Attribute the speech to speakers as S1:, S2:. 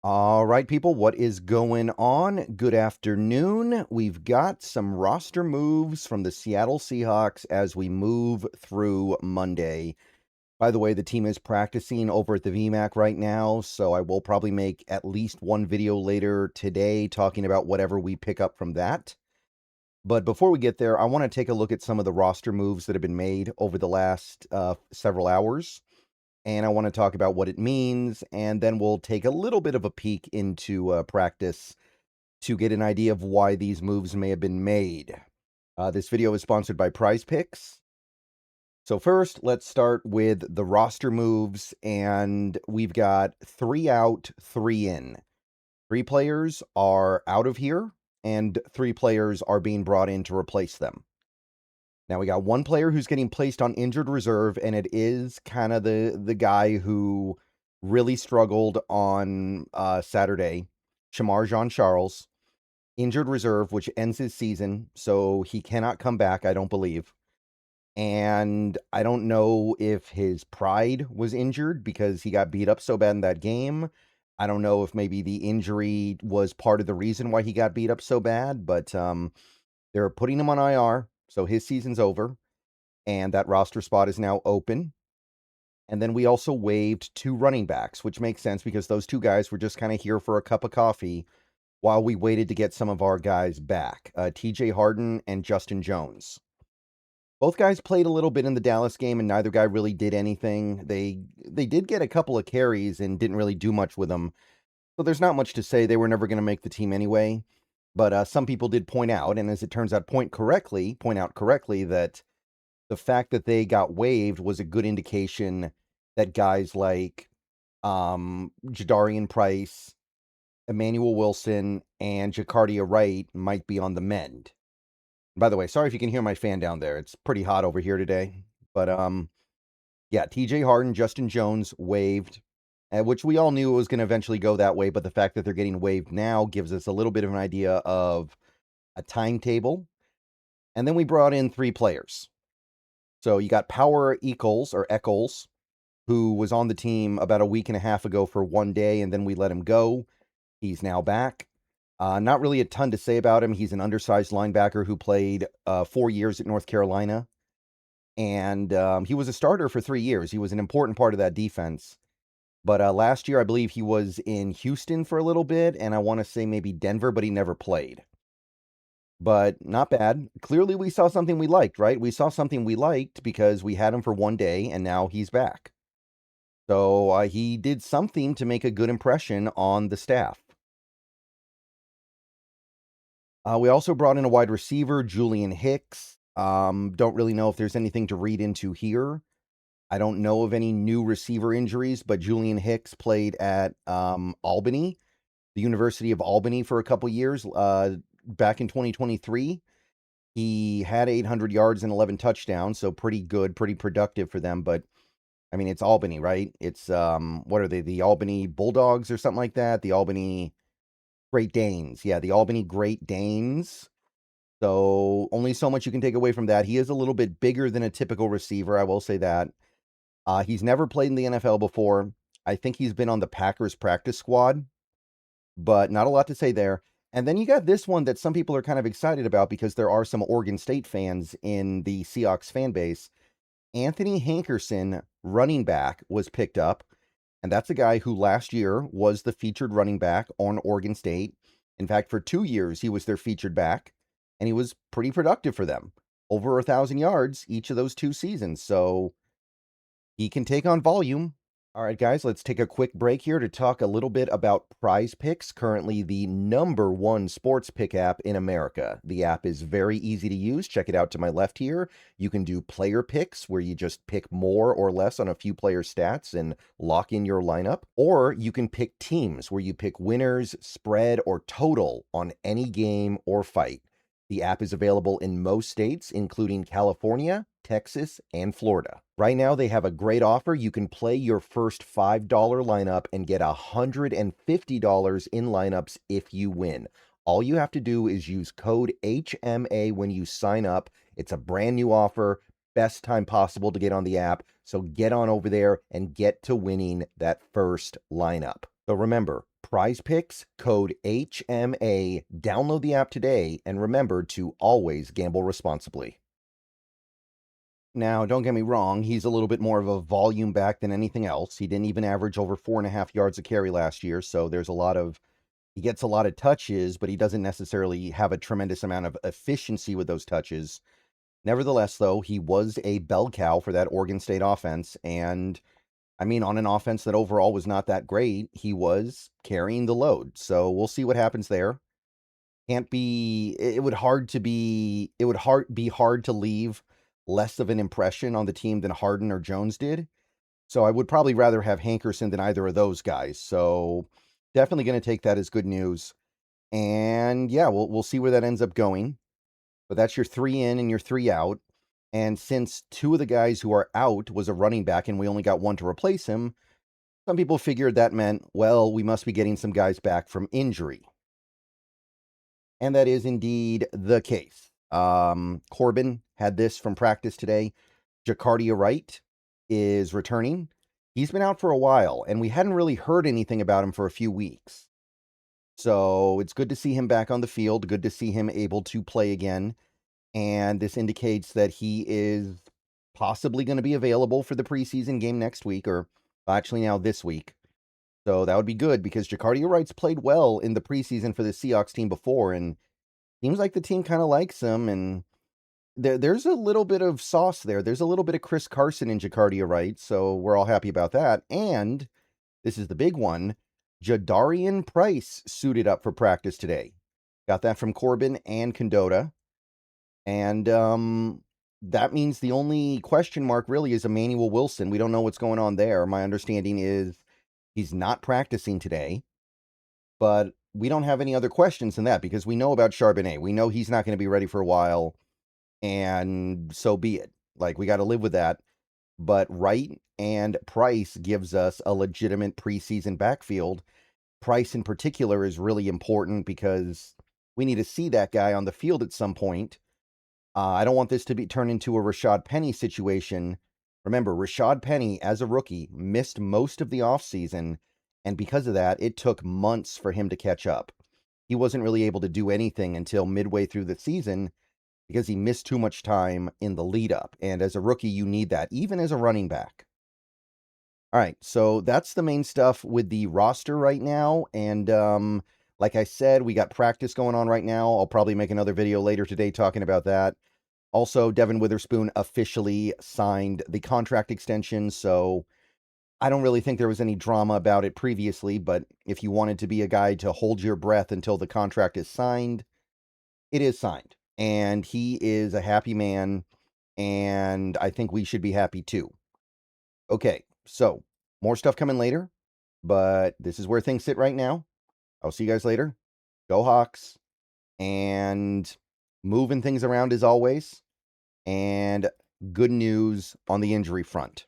S1: All right, people, what is going on? Good afternoon. We've got some roster moves from the Seattle Seahawks as we move through Monday. By the way, the team is practicing over at the VMAC right now, so I will probably make at least one video later today talking about whatever we pick up from that. But before we get there, I want to take a look at some of the roster moves that have been made over the last several hours. And I want to talk about what it means, and then we'll take a little bit of a peek into practice to get an idea of why these moves may have been made. This video is sponsored by Prize Picks. So first, let's start with the roster moves, and we've got 3 out, 3 in. 3 players are out of here, and 3 players are being brought in to replace them. Now we got 1 player who's getting placed on injured reserve, and it is kind of the guy who really struggled on Saturday, Shamar Jean-Charles, injured reserve, which ends his season, so he cannot come back, I don't believe. And I don't know if his pride was injured because he got beat up so bad in that game. I don't know if maybe the injury was part of the reason why he got beat up so bad, but they're putting him on IR, so his season's over. And that roster spot is now open. And then we also waived 2 running backs, which makes sense because those 2 guys were just kind of here for a cup of coffee while we waited to get some of our guys back, TJ Harden and Justin Jones. Both guys played a little bit in the Dallas game, and neither guy really did anything. They did get a couple of carries and didn't really do much with them. So there's not much to say. They were never going to make the team anyway. But some people did point out, and as it turns out, point out correctly that the fact that they got waived was a good indication that guys like Jadarian Price, Emmanuel Wilson, and Jacardia Wright might be on the mend. By the way, sorry if you can hear my fan down there. It's pretty hot over here today. But yeah, TJ Harden, Justin Jones waived, which we all knew it was going to eventually go that way. But the fact that they're getting waived now gives us a little bit of an idea of a timetable. And then we brought in 3 players. So you got Power Eccles, who was on the team about a week and a half ago for 1 day, and then we let him go. He's now back. Not really a ton to say about him. He's an undersized linebacker who played 4 years at North Carolina. And he was a starter for 3 years. He was an important part of that defense. But last year, I believe he was in Houston for a little bit, and I want to say maybe Denver, but he never played. But not bad. Clearly, we saw something we liked, right? We saw something we liked because we had him for 1 day, and now he's back. So he did something to make a good impression on the staff. We also brought in a wide receiver, Julian Hicks. Don't really know if there's anything to read into here. I don't know of any new receiver injuries, but Julian Hicks played at Albany, the University of Albany, for a couple years back in 2023. He had 800 yards and 11 touchdowns, so pretty good, pretty productive for them. But, I mean, it's Albany, right? It's, what are they, the Albany Bulldogs or something like that? The Albany Great Danes. Yeah, the Albany Great Danes. So only so much you can take away from that. He is a little bit bigger than a typical receiver, I will say that. He's never played in the NFL before. I think he's been on the Packers practice squad, but not a lot to say there. And then you got this one that some people are kind of excited about because there are some Oregon State fans in the Seahawks fan base. Anthony Hankerson, running back, was picked up. And that's a guy who last year was the featured running back on Oregon State. In fact, for 2 years, he was their featured back. And he was pretty productive for them. Over 1,000 yards each of those 2 seasons. So he can take on volume. All right, guys, let's take a quick break here to talk a little bit about Prize Picks, currently the #1 sports pick app in America. The app is very easy to use. Check it out to my left here. You can do player picks, where you just pick more or less on a few player stats and lock in your lineup. Or you can pick teams, where you pick winners, spread, or total on any game or fight. The app is available in most states, including California, Texas, and Florida. Right now, they have a great offer. You can play your first $5 lineup and get $150 in lineups if you win. All you have to do is use code HMA when you sign up. It's a brand new offer. Best time possible to get on the app. So get on over there and get to winning that first lineup. So remember, Prize Picks, code HMA. Download the app today, and remember to always gamble responsibly. Now, don't get me wrong, he's a little bit more of a volume back than anything else. He didn't even average over 4.5 yards a carry last year, so he gets a lot of touches, but he doesn't necessarily have a tremendous amount of efficiency with those touches. Nevertheless, though, he was a bell cow for that Oregon State offense, and I mean, on an offense that overall was not that great, he was carrying the load. So we'll see what happens there. It would be hard to leave less of an impression on the team than Harden or Jones did. So I would probably rather have Hankerson than either of those guys. So definitely going to take that as good news. And yeah, we'll see where that ends up going. But that's your 3 in and your 3 out. And since 2 of the guys who are out was a running back and we only got 1 to replace him, some people figured that meant, well, we must be getting some guys back from injury. And that is indeed the case. Corbin had this from practice today. Jacardia Wright is returning. He's been out for a while, and we hadn't really heard anything about him for a few weeks. So it's good to see him back on the field, good to see him able to play again. And this indicates that he is possibly going to be available for the preseason game next week, or actually now this week. So that would be good because Jacardia Wright's played well in the preseason for the Seahawks team before, and seems like the team kind of likes him, and there's a little bit of sauce there. There's a little bit of Chris Carson in Jacardia Wright, so we're all happy about that. And this is the big one. Jadarian Price suited up for practice today. Got that from Corbin and Condota. And that means the only question mark really is Emmanuel Wilson. We don't know what's going on there. My understanding is he's not practicing today. But we don't have any other questions than that because we know about Charbonnet. We know he's not going to be ready for a while, and so be it. Like, we got to live with that. But Wright and Price gives us a legitimate preseason backfield. Price in particular is really important because we need to see that guy on the field at some point. I don't want this to be turned into a Rashad Penny situation. Remember, Rashad Penny, as a rookie, missed most of the offseason, and because of that, it took months for him to catch up. He wasn't really able to do anything until midway through the season because he missed too much time in the lead up. And as a rookie, you need that, even as a running back. All right, so that's the main stuff with the roster right now. And like I said, we got practice going on right now. I'll probably make another video later today talking about that. Also, Devin Witherspoon officially signed the contract extension, so I don't really think there was any drama about it previously, but if you wanted to be a guy to hold your breath until the contract is signed, it is signed. And he is a happy man, and I think we should be happy too. Okay, so more stuff coming later, but this is where things sit right now. I'll see you guys later. Go Hawks. And moving things around as always. And good news on the injury front.